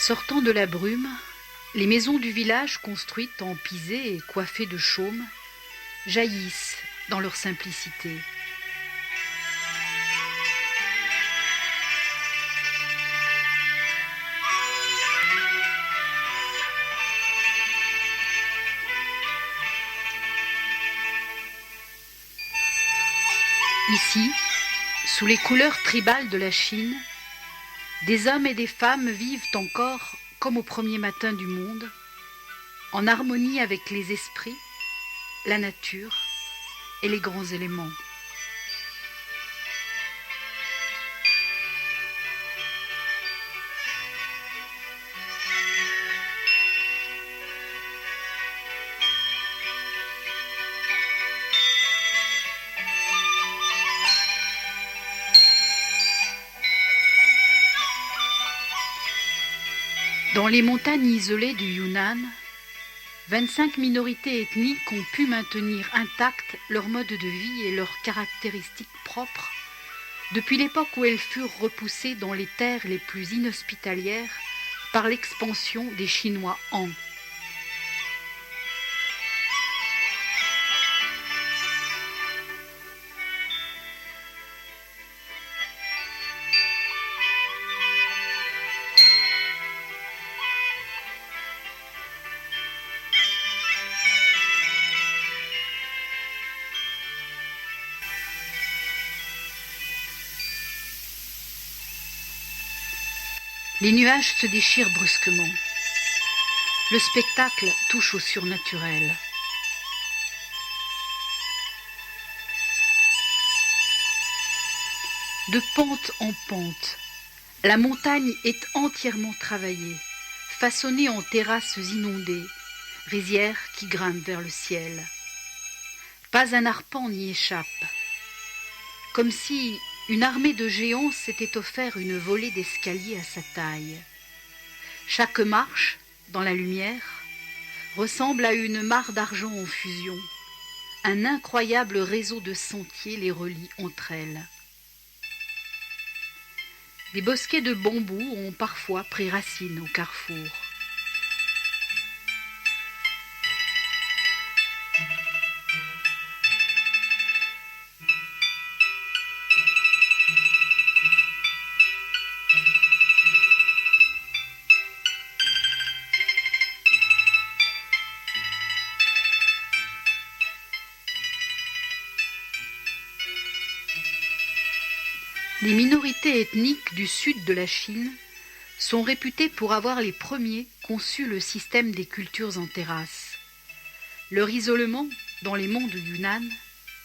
Sortant de la brume, les maisons du village, construites en pisé et coiffées de chaume, jaillissent dans leur simplicité. Ici, sous les couleurs tribales de la Chine, des hommes et des femmes vivent encore comme au premier matin du monde, en harmonie avec les esprits, la nature et les grands éléments. Dans les montagnes isolées du Yunnan, 25 minorités ethniques ont pu maintenir intacts leur mode de vie et leurs caractéristiques propres depuis l'époque où elles furent repoussées dans les terres les plus inhospitalières par l'expansion des Chinois Han. Les nuages se déchirent brusquement. Le spectacle touche au surnaturel. De pente en pente, la montagne est entièrement travaillée, façonnée en terrasses inondées, rizières qui grimpent vers le ciel. Pas un arpent n'y échappe. Comme si une armée de géants s'était offert une volée d'escaliers à sa taille. Chaque marche, dans la lumière, ressemble à une mare d'argent en fusion. Un incroyable réseau de sentiers les relie entre elles. Des bosquets de bambous ont parfois pris racine au carrefour. Les minorités ethniques du sud de la Chine sont réputées pour avoir les premiers conçu le système des cultures en terrasse. Leur isolement dans les monts du Yunnan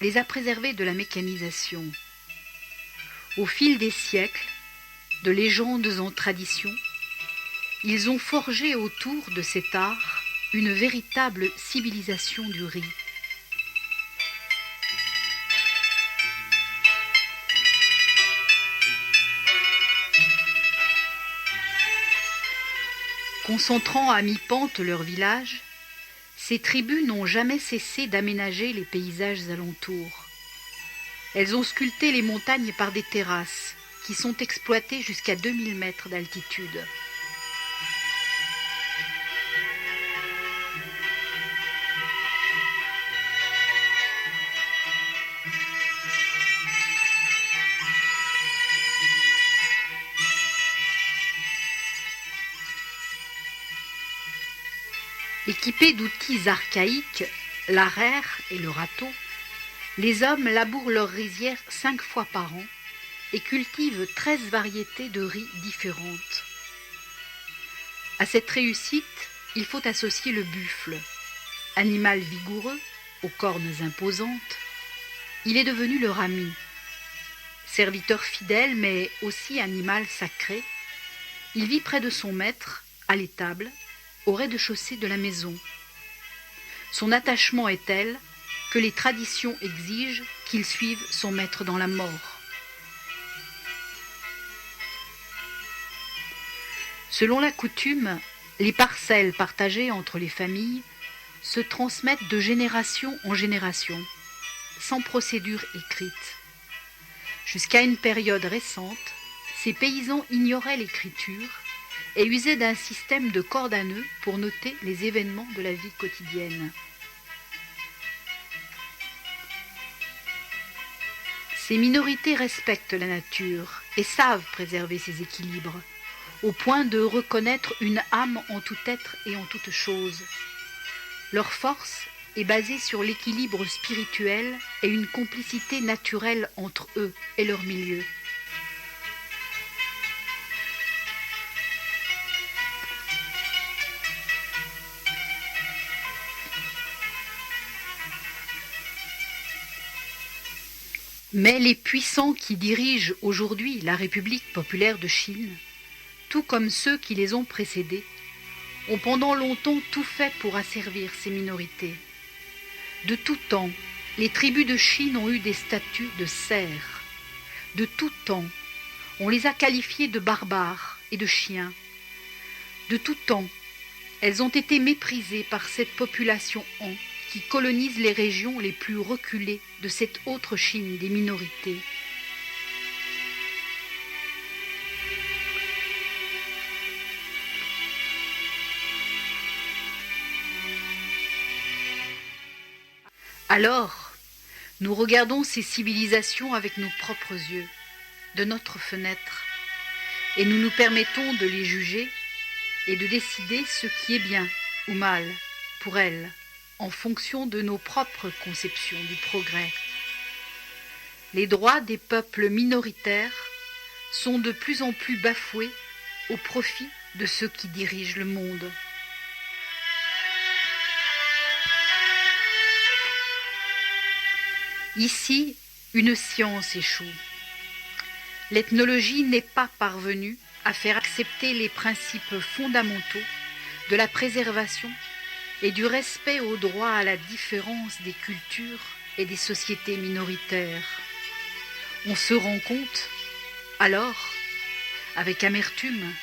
les a préservés de la mécanisation. Au fil des siècles, de légendes en traditions, ils ont forgé autour de cet art une véritable civilisation du riz. Concentrant à mi-pente leur village, ces tribus n'ont jamais cessé d'aménager les paysages alentours. Elles ont sculpté les montagnes par des terrasses qui sont exploitées jusqu'à 2000 mètres d'altitude. Équipés d'outils archaïques, l'arère et le râteau, les hommes labourent leurs rizières 5 fois par an et cultivent 13 variétés de riz différentes. À cette réussite, il faut associer le buffle. Animal vigoureux, aux cornes imposantes, il est devenu leur ami. Serviteur fidèle mais aussi animal sacré, il vit près de son maître, à l'étable, au rez-de-chaussée de la maison. Son attachement est tel que les traditions exigent qu'il suive son maître dans la mort. Selon la coutume, les parcelles partagées entre les familles se transmettent de génération en génération, sans procédure écrite. Jusqu'à une période récente, ces paysans ignoraient l'écriture et usait d'un système de cordes à nœuds pour noter les événements de la vie quotidienne. Ces minorités respectent la nature et savent préserver ses équilibres, au point de reconnaître une âme en tout être et en toute chose. Leur force est basée sur l'équilibre spirituel et une complicité naturelle entre eux et leur milieu. Mais les puissants qui dirigent aujourd'hui la République populaire de Chine, tout comme ceux qui les ont précédés, ont pendant longtemps tout fait pour asservir ces minorités. De tout temps, les tribus de Chine ont eu des statuts de serfs. De tout temps, on les a qualifiées de barbares et de chiens. De tout temps, elles ont été méprisées par cette population Han qui colonise les régions les plus reculées de cette autre Chine des minorités. Alors, nous regardons ces civilisations avec nos propres yeux, de notre fenêtre, et nous nous permettons de les juger et de décider ce qui est bien ou mal pour elles, en fonction de nos propres conceptions du progrès. Les droits des peuples minoritaires sont de plus en plus bafoués au profit de ceux qui dirigent le monde. Ici, une science échoue. L'ethnologie n'est pas parvenue à faire accepter les principes fondamentaux de la préservation et du respect au droit à la différence des cultures et des sociétés minoritaires. On se rend compte, alors, avec amertume,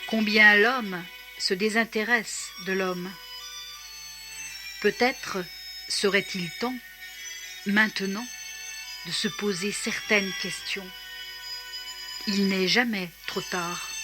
combien l'homme se désintéresse de l'homme. Peut-être serait-il temps, maintenant, de se poser certaines questions. Il n'est jamais trop tard.